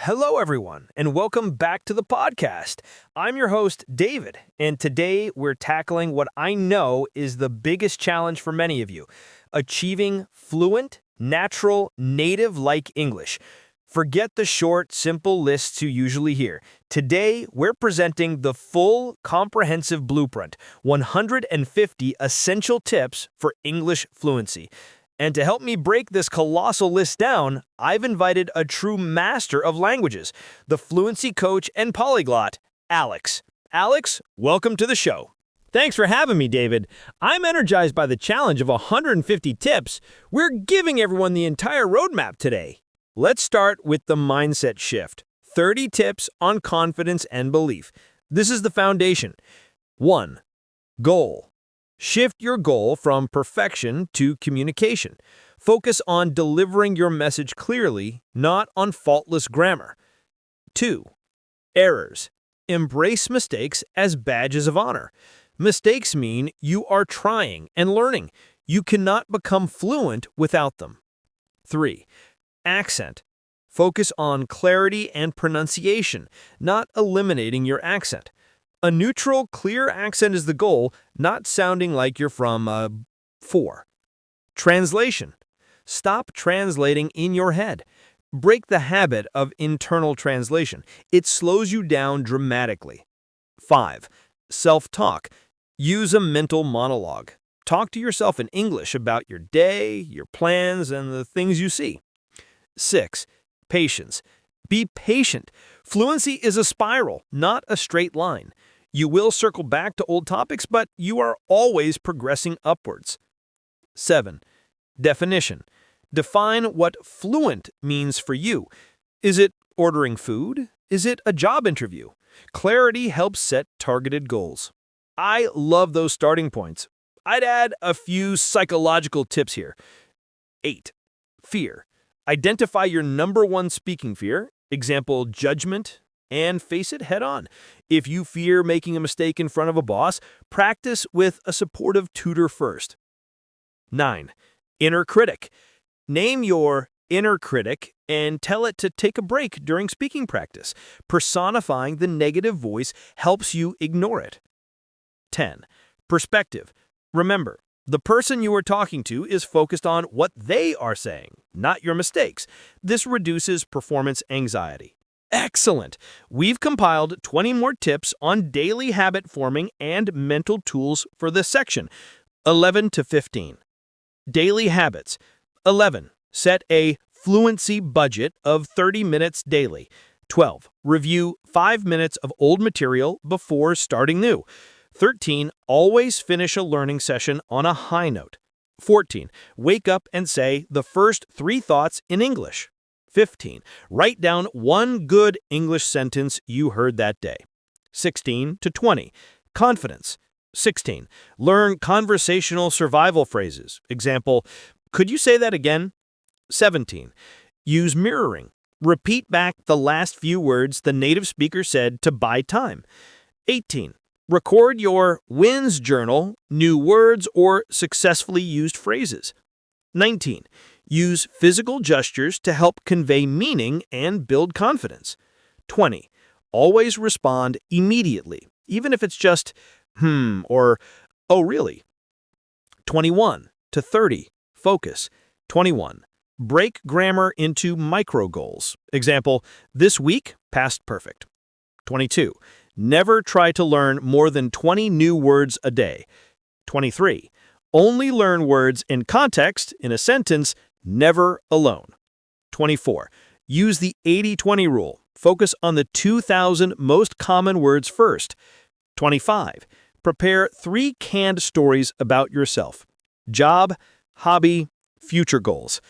Hello, everyone, and welcome back to the podcast. I'm your host, David, and today we're tackling what I know is the biggest challenge for many of you, achieving fluent, natural, native-like English. Forget the short, simple lists you usually hear. Today, we're presenting the full, comprehensive blueprint, 150 essential tips for English fluency. And to help me break this colossal list down, I've invited a true master of languages, the fluency coach and polyglot, Alex. Alex, welcome to the show. Thanks for having me, David. I'm energized by the challenge of 150 tips. We're giving everyone the entire roadmap today. Let's start with the mindset shift. 30 tips on confidence and belief. This is the foundation. 1. Goal. Shift your goal from perfection to communication. Focus on delivering your message clearly, not on faultless grammar. 2. Errors. Embrace mistakes as badges of honor. Mistakes mean you are trying and learning. You cannot become fluent without them. 3. Accent. Focus on clarity and pronunciation, not eliminating your accent. A neutral, clear accent is the goal, not sounding like you're from, 4. Translation. Stop translating in your head. Break the habit of internal translation. It slows you down dramatically. 5. Self-talk. Use a mental monologue. Talk to yourself in English about your day, your plans, and the things you see. 6. Patience. Be patient. Fluency is a spiral, not a straight line. You will circle back to old topics, but you are always progressing upwards. 7. Definition. Define what fluent means for you. Is it ordering food? Is it a job interview? Clarity helps set targeted goals. I love those starting points. I'd add a few psychological tips here. 8. Fear. Identify your number one speaking fear, example, judgment, and face it head on. If you fear making a mistake in front of a boss, practice with a supportive tutor first. 9. Inner critic. Name your inner critic and tell it to take a break during speaking practice. Personifying the negative voice helps you ignore it. 10. Perspective. Remember, the person you are talking to is focused on what they are saying, not your mistakes. This reduces performance anxiety. Excellent! We've compiled 20 more tips on daily habit forming and mental tools for this section. 11 to 15. Daily habits. 11. Set a fluency budget of 30 minutes daily. 12. Review 5 minutes of old material before starting new. 13. Always finish a learning session on a high note. 14. Wake up and say the first 3 thoughts in English. 15. Write down one good English sentence you heard that day. 16 to 20. Confidence. 16. Learn conversational survival phrases. Example, could you say that again? 17. Use mirroring. Repeat back the last few words the native speaker said to buy time. 18. Record your wins journal, new words, or successfully used phrases. 19. Use physical gestures to help convey meaning and build confidence. 20. Always respond immediately, even if it's just, or, oh, really. 21 to 30. Focus. 21. Break grammar into micro goals. Example, this week, past perfect. 22. Never try to learn more than 20 new words a day. 23. Only learn words in context in a sentence, never alone. 24. Use the 80-20 rule. Focus on the 2,000 most common words first. 25. Prepare 3 canned stories about yourself. Job, hobby, future goals.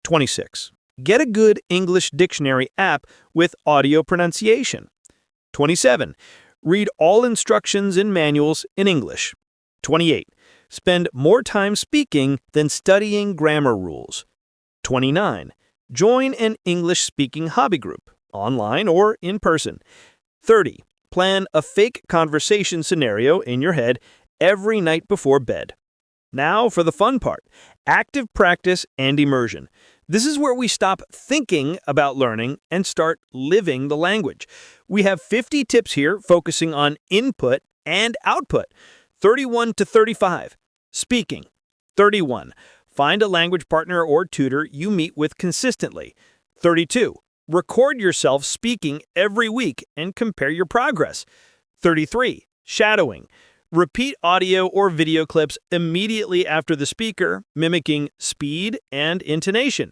26. Get a good English dictionary app with audio pronunciation. 27. Read all instructions and manuals in English. 28. Spend more time speaking than studying grammar rules. 29. Join an English-speaking hobby group, online or in person. 30. Plan a fake conversation scenario in your head every night before bed. Now for the fun part, active practice and immersion. This is where we stop thinking about learning and start living the language. We have 50 tips here focusing on input and output. 31 to 35. Speaking. 31. Find a language partner or tutor you meet with consistently. 32. Record yourself speaking every week and compare your progress. 33. Shadowing. Repeat audio or video clips immediately after the speaker, mimicking speed and intonation.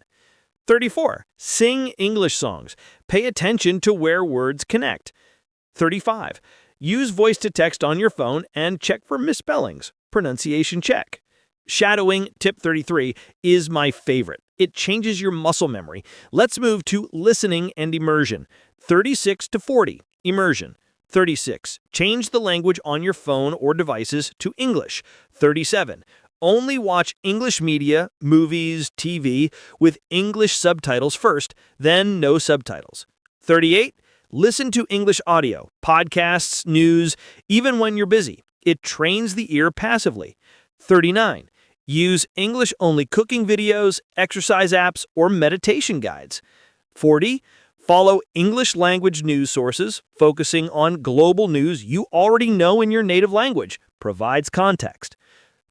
34. Sing English songs. Pay attention to where words connect. 35. Use voice to text on your phone and check for misspellings. Pronunciation check. Shadowing, tip 33, is my favorite. It changes your muscle memory. Let's move to listening and immersion. 36 to 40. Immersion. 36. Change the language on your phone or devices to English. 37. Only watch English media, movies, TV with English subtitles first, then no subtitles. 38. Listen to English audio, podcasts, news, even when you're busy. It trains the ear passively. 39. Use English-only cooking videos, exercise apps, or meditation guides. 40. Follow English language news sources, focusing on global news you already know in your native language. Provides context.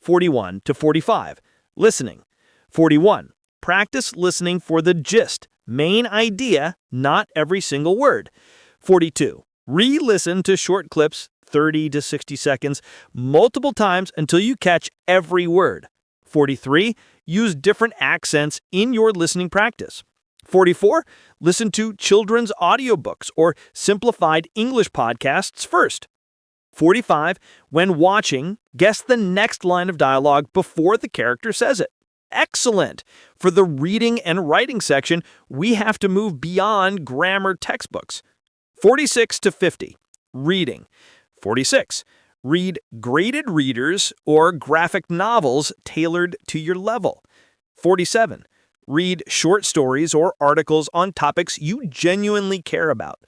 41 to 45. Listening. 41. Practice listening for the gist, main idea, not every single word. 42. Re-listen to short clips, 30 to 60 seconds, multiple times until you catch every word. 43. Use different accents in your listening practice. 44. Listen to children's audiobooks or simplified English podcasts first. 45. When watching, guess the next line of dialogue before the character says it. Excellent! For the reading and writing section, we have to move beyond grammar textbooks. 46 to 50. Reading. 46. Read graded readers or graphic novels tailored to your level. 47. Read short stories or articles on topics you genuinely care about.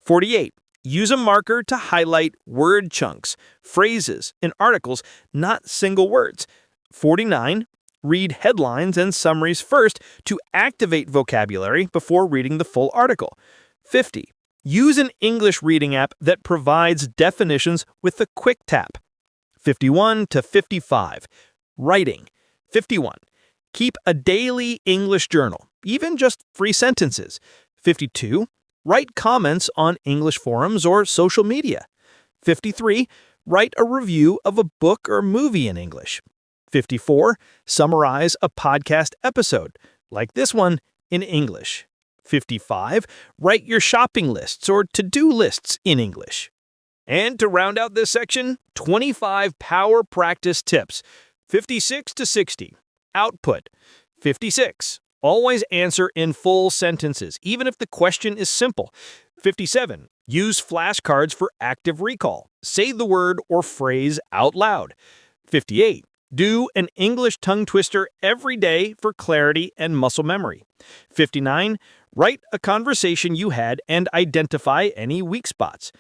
48. Use a marker to highlight word chunks, phrases, and articles, not single words. 49. Read headlines and summaries first to activate vocabulary before reading the full article. 50. Use an English reading app that provides definitions with a quick tap. 51 to 55. Writing. 51. Keep a daily English journal, even just free sentences. 52. Write comments on English forums or social media. 53. Write a review of a book or movie in English. 54. Summarize a podcast episode, like this one, in English. 55. Write your shopping lists or to-do lists in English. And to round out this section, 25 power practice tips. 56 to 60. Output. 56. Always answer in full sentences, even if the question is simple. 57. Use flashcards for active recall. Say the word or phrase out loud. 58. Do an English tongue twister every day for clarity and muscle memory. 59. Write a conversation you had and identify any weak spots.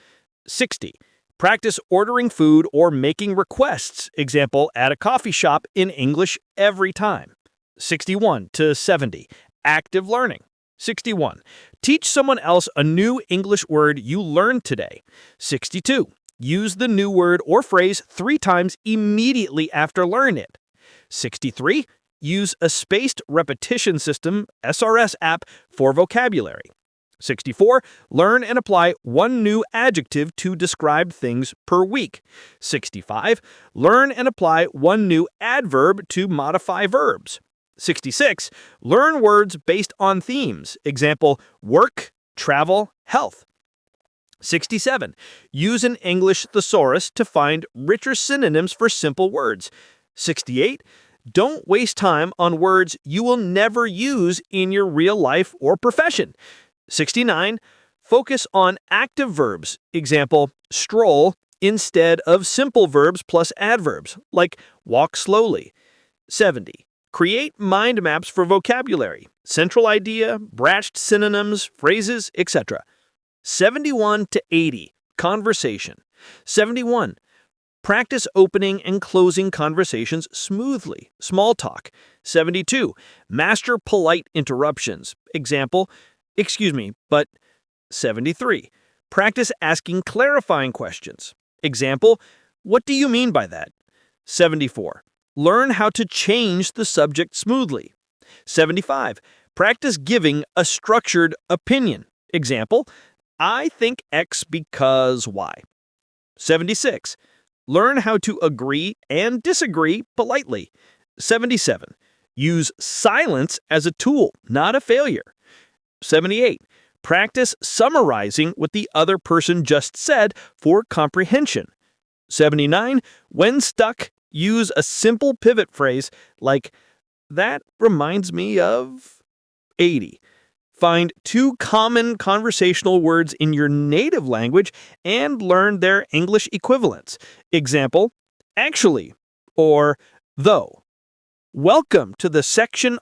60. Practice ordering food or making requests, example, at a coffee shop in English every time. 61 to 70. Active learning. 61. Teach someone else a new English word you learned today. 62. Use the new word or phrase 3 times immediately after learning it. 63. Use a spaced repetition system, SRS app, for vocabulary. 64. Learn and apply 1 new adjective to describe things per week. 65. Learn and apply 1 new adverb to modify verbs. 66. Learn words based on themes, example, work, travel, health. 67. Use an English thesaurus to find richer synonyms for simple words. 68. Don't waste time on words you will never use in your real life or profession. 69. Focus on active verbs, example, stroll, instead of simple verbs plus adverbs, like walk slowly. 70. Create mind maps for vocabulary, central idea, branched synonyms, phrases, etc. 71 to 80. Conversation. 71. Practice opening and closing conversations smoothly. Small talk. 72. Master polite interruptions. Example, excuse me, but 73. Practice asking clarifying questions. Example, what do you mean by that? 74. Learn how to change the subject smoothly. 75. Practice giving a structured opinion. Example, I think X because Y. 76. Learn how to agree and disagree politely. 77. Use silence as a tool, not a failure. 78. Practice summarizing what the other person just said for comprehension. 79. When stuck, use a simple pivot phrase like, that reminds me of. 80. Find 2 common conversational words in your native language and learn their English equivalents. Example, actually, or though. Welcome to the section on